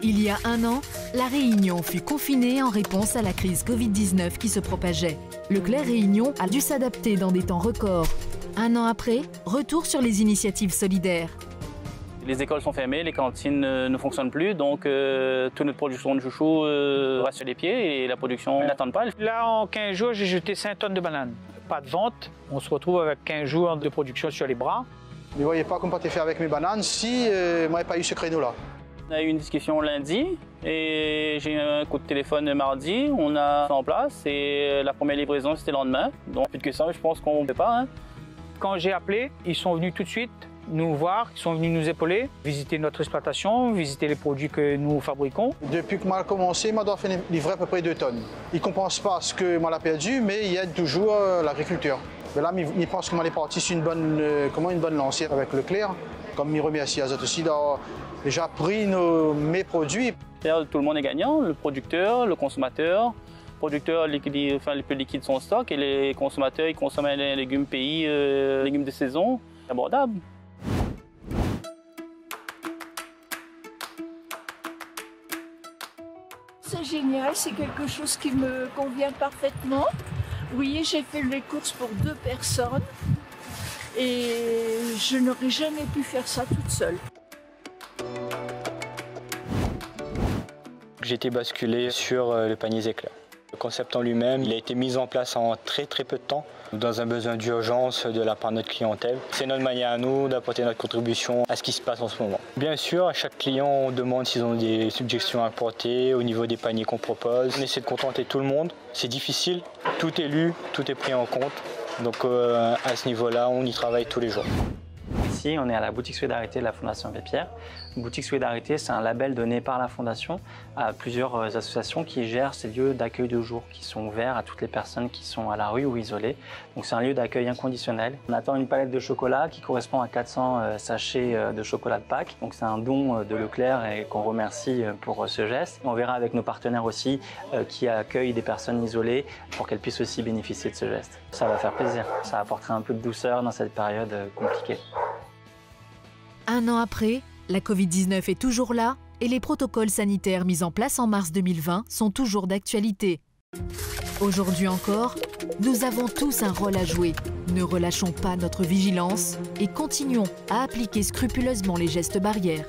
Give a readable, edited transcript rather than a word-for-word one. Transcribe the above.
Il y a un an, la Réunion fut confinée en réponse à la crise Covid-19 qui se propageait. Leclerc Réunion a dû s'adapter dans des temps records. Un an après, retour sur les initiatives solidaires. Les écoles sont fermées, les cantines ne fonctionnent plus, donc toute notre production de chouchou reste sur les pieds et la production n'attend pas. Là, en 15 jours, j'ai jeté 5 tonnes de bananes. Pas de vente, on se retrouve avec 15 jours de production sur les bras. Ne voyez pas comment j'ai fait avec mes bananes si moi, n'avais pas eu ce créneau-là. On a eu une discussion lundi et j'ai eu un coup de téléphone mardi. On a fait en place et la première livraison, c'était le lendemain. Donc, plus que ça, je pense qu'on ne peut pas. Quand j'ai appelé, ils sont venus tout de suite nous voir, ils sont venus nous épauler, visiter notre exploitation, visiter les produits que nous fabriquons. Depuis que moi j'ai commencé, moi dois faire livrer à peu près 2 tonnes. Ils ne compensent pas ce que moi j'ai perdu, mais il y a toujours l'agriculture. Mais là, ils pensent que moi est parti sur une bonne lancée avec Leclerc. Comme ils remercient Azote aussi d'avoir déjà pris mes produits. Tout le monde est gagnant, le producteur, le consommateur. Le producteur liquide, le plus liquide son stock et les consommateurs ils consomment les légumes pays, légumes de saison, abordable. C'est génial, c'est quelque chose qui me convient parfaitement. Oui, j'ai fait les courses pour 2 personnes et je n'aurais jamais pu faire ça toute seule. J'ai été basculé sur le panier éclair. Le concept en lui-même, il a été mis en place en très peu de temps, dans un besoin d'urgence de la part de notre clientèle. C'est notre manière à nous d'apporter notre contribution à ce qui se passe en ce moment. Bien sûr, à chaque client, on demande s'ils ont des suggestions à apporter au niveau des paniers qu'on propose. On essaie de contenter tout le monde. C'est difficile, tout est lu, tout est pris en compte. Donc à ce niveau-là, on y travaille tous les jours. Ici, on est à la boutique Solidarité de la Fondation Abbé Pierre. Boutique Solidarité, c'est un label donné par la Fondation à plusieurs associations qui gèrent ces lieux d'accueil de jour, qui sont ouverts à toutes les personnes qui sont à la rue ou isolées. Donc c'est un lieu d'accueil inconditionnel. On attend une palette de chocolat qui correspond à 400 sachets de chocolat de Pâques. Donc c'est un don de Leclerc et qu'on remercie pour ce geste. On verra avec nos partenaires aussi qui accueillent des personnes isolées pour qu'elles puissent aussi bénéficier de ce geste. Ça va faire plaisir, ça apportera un peu de douceur dans cette période compliquée. Un an après, la Covid-19 est toujours là et les protocoles sanitaires mis en place en mars 2020 sont toujours d'actualité. Aujourd'hui encore, nous avons tous un rôle à jouer. Ne relâchons pas notre vigilance et continuons à appliquer scrupuleusement les gestes barrières.